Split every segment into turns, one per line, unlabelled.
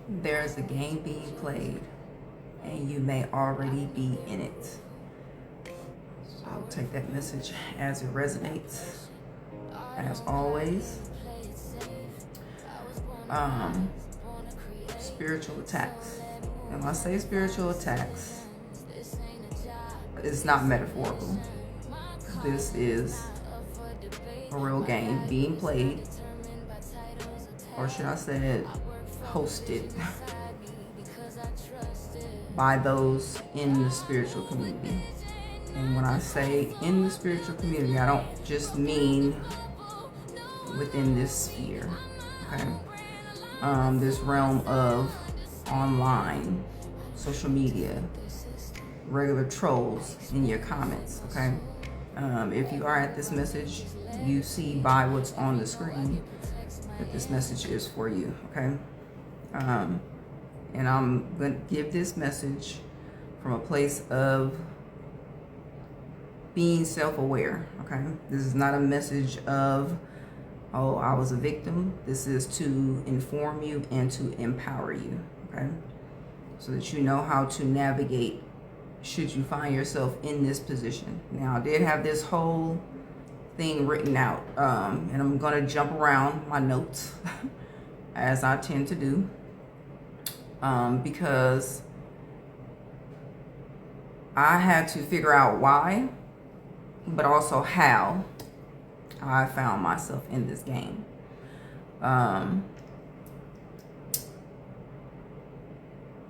There's a game being played, and you may already be in it. I'll take that message as it resonates. As always, um, spiritual attacks. And when I say spiritual attacks, it's not metaphorical. This is a real game being played, or should I say hosted by those in the spiritual community. And when I say in the spiritual community, I don't just mean within this sphere, okay? This realm of online, social media, regular trolls in your comments, okay? If you are at this message, you see by what's on the screen that this message is for you, okay? And I'm going to give this message from a place of being self-aware, okay? This is not a message of, oh, I was a victim. This is to inform you and to empower you, okay? So that you know how to navigate should you find yourself in this position. Now, I did have this whole thing written out, and I'm going to jump around my notes as I tend to do, because I had to figure out why, but also how I found myself in this game. The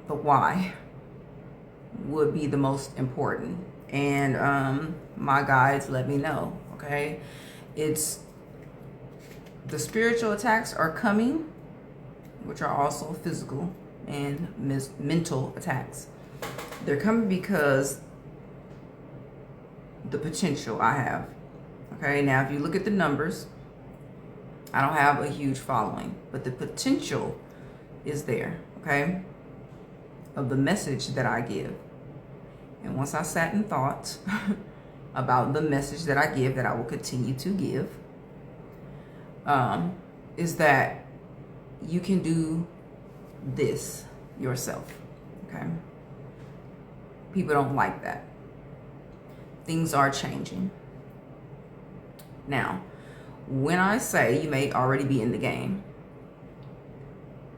why would be the most important, and my guides let me know, okay? It's the spiritual attacks are coming, which are also physical and mental attacks. They're coming because the potential I have, okay? Now, if you look at the numbers, I don't have a huge following, but the potential is there, okay, of the message that I give. And once I sat and thought about the message that I give, that I will continue to give, is that you can do this yourself, okay? People don't like that. Things are changing. Now, when I say you may already be in the game,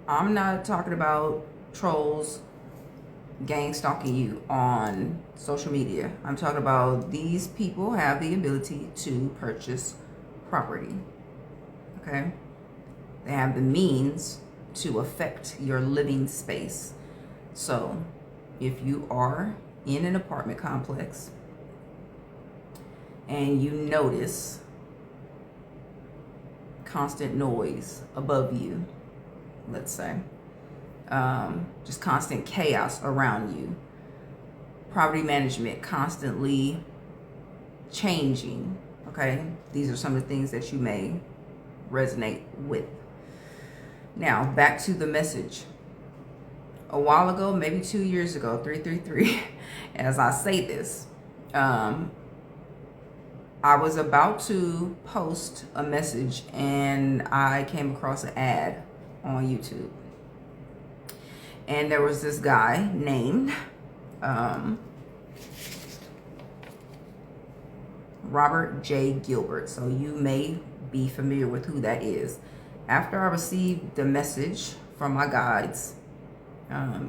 I'm not talking about trolls gang stalking you on social media. I'm talking about these people have the ability to purchase property, okay? They have the means to affect your living space. So if you are in an apartment complex and you notice constant noise above you, let's say, just constant chaos around you, property management constantly changing, okay? These are some of the things that you may resonate with. Now, back to the message. A while ago, maybe 2 years ago, 333, as I say this, I was about to post a message and I came across an ad on YouTube. And there was this guy named Robert J. Gilbert. So you may be familiar with who that is. After I received the message from my guides,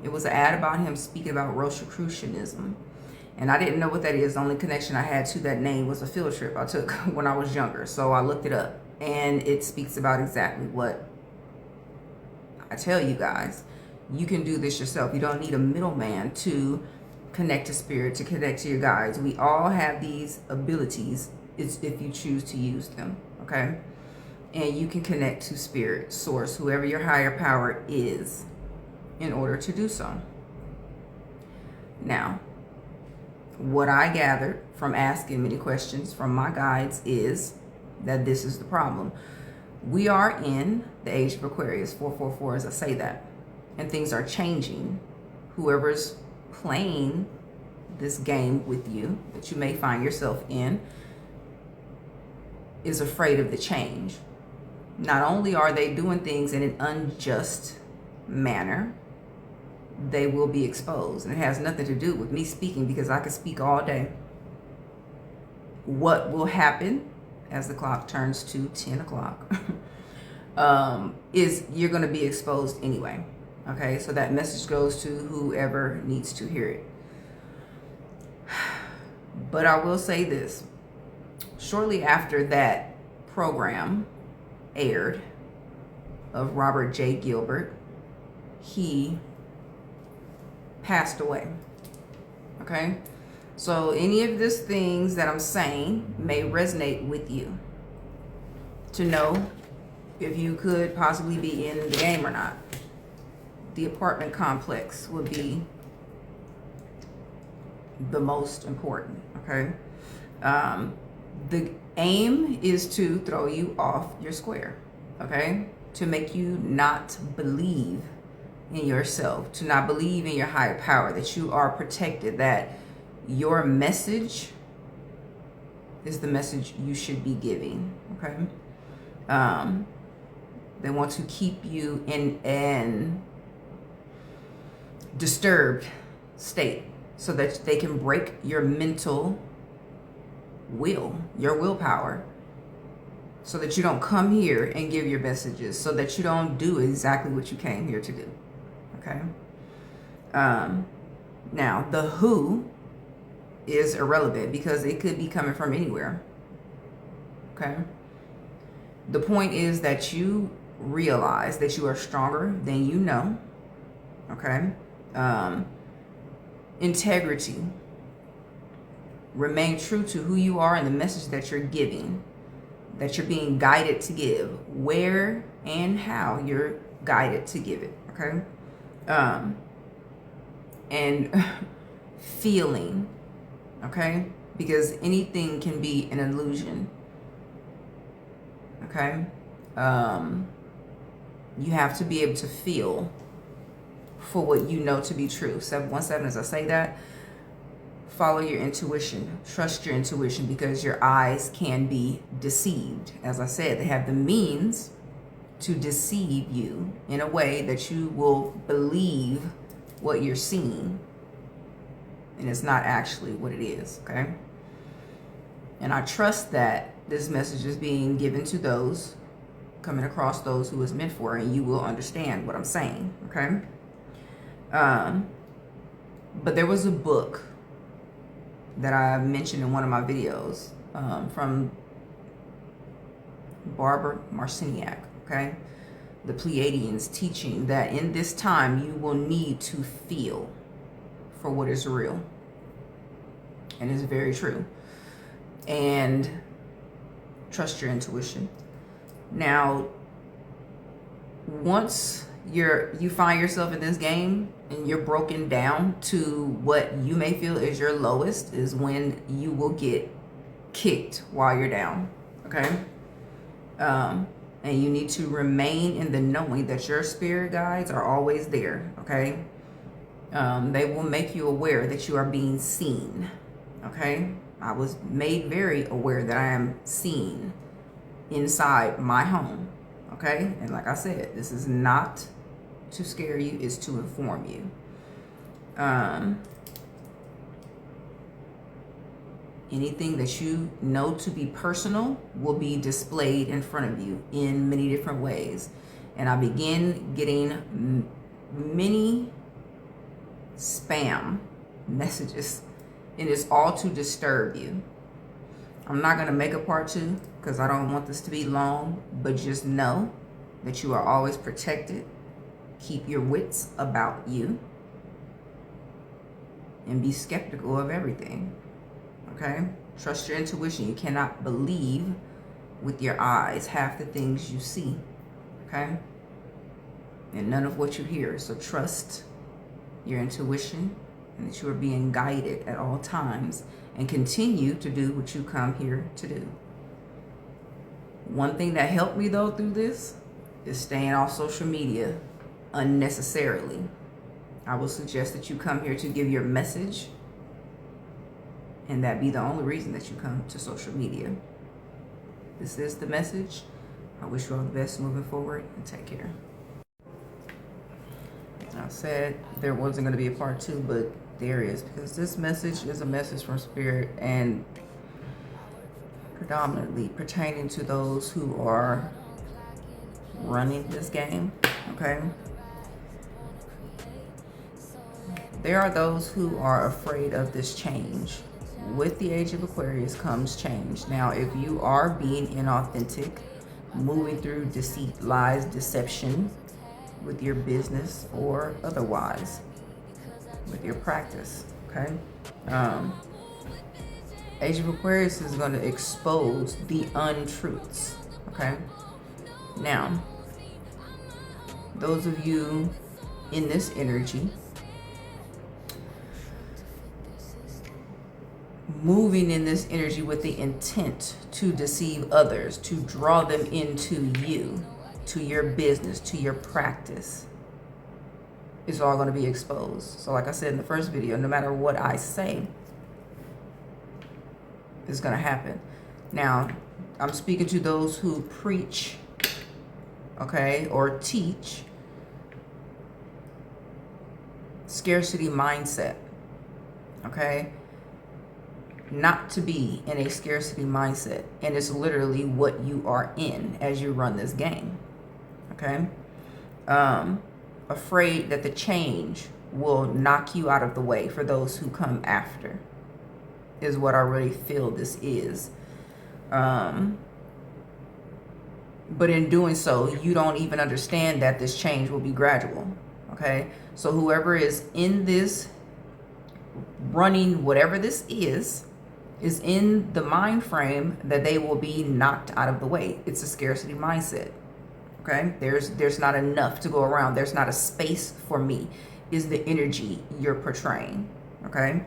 it was an ad about him speaking about Rosicrucianism. And I didn't know what that is. The only connection I had to that name was a field trip I took when I was younger. So I looked it up, and it speaks about exactly what I tell you guys. You can do this yourself. You don't need a middleman to connect to spirit, to connect to your guides. We all have these abilities. It's if you choose to use them, okay? And you can connect to spirit, source, whoever your higher power is, in order to do so. Now, what I gathered from asking many questions from my guides is that this is the problem. We are in the age of Aquarius, 444, as I say that, and things are changing. Whoever's playing this game with you, that you may find yourself in, is afraid of the change. Not only are they doing things in an unjust manner, they will be exposed. And it has nothing to do with me speaking, because I could speak all day. What will happen as the clock turns to 10 o'clock is you're going to be exposed anyway. Okay, so that message goes to whoever needs to hear it. But I will say this. Shortly after that program aired of Robert J. Gilbert, he passed away. Okay? So any of these things that I'm saying may resonate with you, to know if you could possibly be in the game or not. The apartment complex would be the most important, okay? The aim is to throw you off your square, okay? To make you not believe in yourself, to not believe in your higher power, that you are protected, that your message is the message you should be giving, okay? They want to keep you in an disturbed state so that they can break your mental will, your willpower, so that you don't come here and give your messages, so that you don't do exactly what you came here to do, okay? Now, the who is irrelevant because it could be coming from anywhere, okay? The point is that you realize that you are stronger than you know, okay? Integrity. Remain true to who you are and the message that you're giving, that you're being guided to give, where and how you're guided to give it, okay? And feeling, okay? Because anything can be an illusion, okay? You have to be able to feel for what you know to be true. 717, as I say that, follow your intuition, trust your intuition, because your eyes can be deceived. As I said, they have the means to deceive you in a way that you will believe what you're seeing, and it's not actually what it is, okay? And I trust that this message is being given to those, coming across those who is meant for, and you will understand what I'm saying, okay? But there was a book that I mentioned in one of my videos from Barbara Marciniak, okay? The Pleiadians, teaching that in this time you will need to feel for what is real. And it's very true. And trust your intuition. Now, once you find yourself in this game and you're broken down to what you may feel is your lowest, is when you will get kicked while you're down, okay? And you need to remain in the knowing that your spirit guides are always there, okay? They will make you aware that you are being seen, okay? I was made very aware that I am seen inside my home, okay? And like I said, this is not to scare you, it's to inform you. Anything that you know to be personal will be displayed in front of you in many different ways. And I begin getting many spam messages, and it's all to disturb you. I'm not going to make a part 2 because I don't want this to be long, but just know that you are always protected. Keep your wits about you and be skeptical of everything, okay? Trust your intuition. You cannot believe with your eyes half the things you see, okay? And none of what you hear. So trust your intuition and that you are being guided at all times, and continue to do what you come here to do. One thing that helped me though through this is staying off social media unnecessarily. I will suggest that you come here to give your message, and that be the only reason that you come to social media. This is the message. I wish you all the best moving forward, and take care. I said there wasn't going to be a part 2, but there is, because this message is a message from Spirit, and predominantly pertaining to those who are running this game. Okay, there are those who are afraid of this change. With the age of Aquarius comes change. Now, if you are being inauthentic, moving through deceit, lies, deception with your business or otherwise with your practice, okay, age of Aquarius is going to expose the untruths. Okay, now those of you in this energy moving in this energy with the intent to deceive others, to draw them into you, to your business, to your practice, is all going to be exposed. So like I said in the first video, no matter what I say, it's going to happen. Now, I'm speaking to those who preach, okay, or teach scarcity mindset, okay? Not to be in a scarcity mindset. And it's literally what you are in as you run this game, okay? Afraid that the change will knock you out of the way for those who come after, is what I really feel this is. But in doing so, you don't even understand that this change will be gradual, okay? So whoever is in this, running whatever this is in the mind frame that they will be knocked out of the way. It's a scarcity mindset, okay? There's not enough to go around. There's not a space for me, is the energy you're portraying, okay?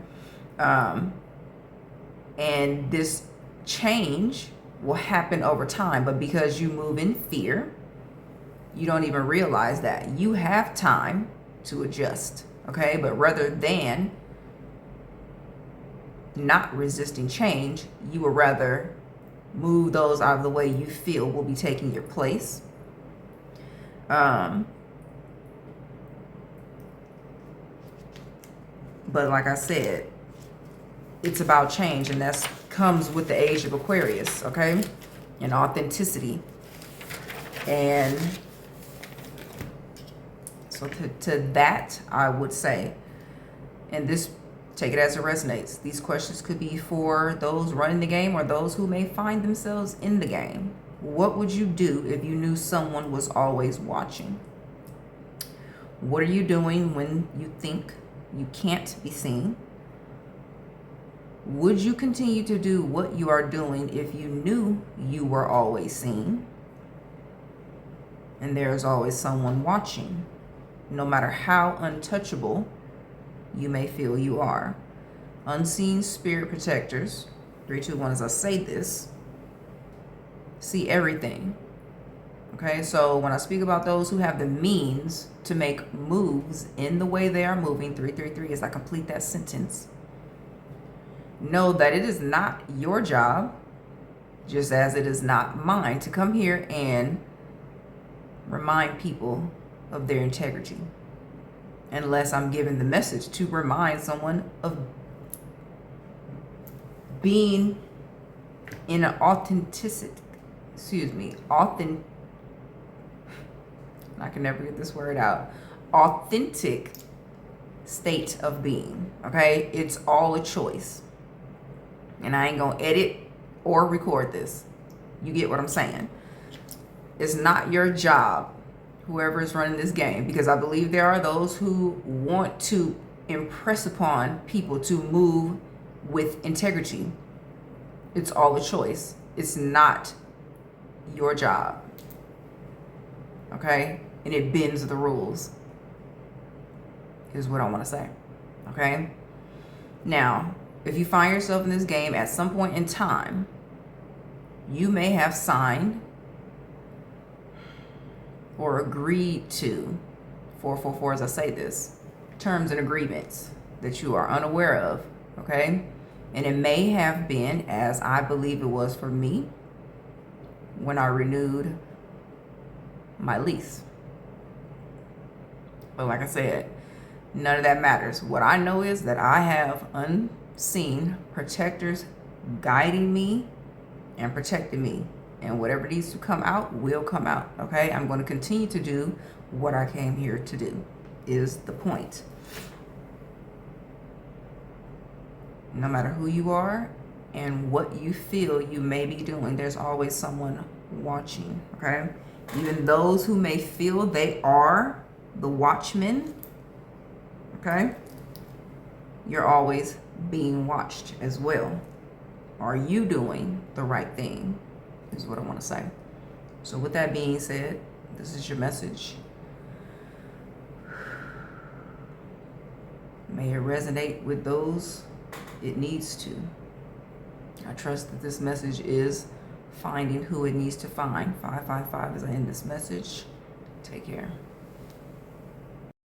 And this change will happen over time, but because you move in fear, you don't even realize that. You have time to adjust, okay? But rather than not resisting change, you would rather move those out of the way you feel will be taking your place. But like I said, it's about change, and that comes with the age of Aquarius, okay? And authenticity. And so to that, I would say, and this, take it as it resonates. These questions could be for those running the game or those who may find themselves in the game. What would you do if you knew someone was always watching? What are you doing when you think you can't be seen? Would you continue to do what you are doing if you knew you were always seen? And there's always someone watching, no matter how untouchable you may feel you are. Unseen spirit protectors, 3, 2, 1, as I say this, see everything. Okay, so when I speak about those who have the means to make moves in the way they are moving, 333, as I complete that sentence, know that it is not your job, just as it is not mine, to come here and remind people of their integrity, unless I'm given the message to remind someone of being in an I can never get this word out, authentic state of being, okay? It's all a choice. And I ain't gonna edit or record this. You get what I'm saying? It's not your job, whoever is running this game, because I believe there are those who want to impress upon people to move with integrity. It's all a choice. It's not your job, okay? And it bends the rules, is what I want to say, okay? Now, if you find yourself in this game at some point in time, you may have signed or agreed to, 444 as I say this, terms and agreements that you are unaware of, okay? And it may have been, as I believe it was for me, when I renewed my lease. But like I said, none of that matters. What I know is that I have unseen protectors guiding me and protecting me. And whatever needs to come out will come out. Okay? I'm going to continue to do what I came here to do, is the point. No matter who you are and what you feel you may be doing, there's always someone watching. Okay? Even those who may feel they are the watchmen, okay, you're always being watched as well. Are you doing the right thing, is what I want to say. So with that being said, this is your message. May it resonate with those it needs to. I trust that this message is finding who it needs to find. 555 as I end this message. Take care.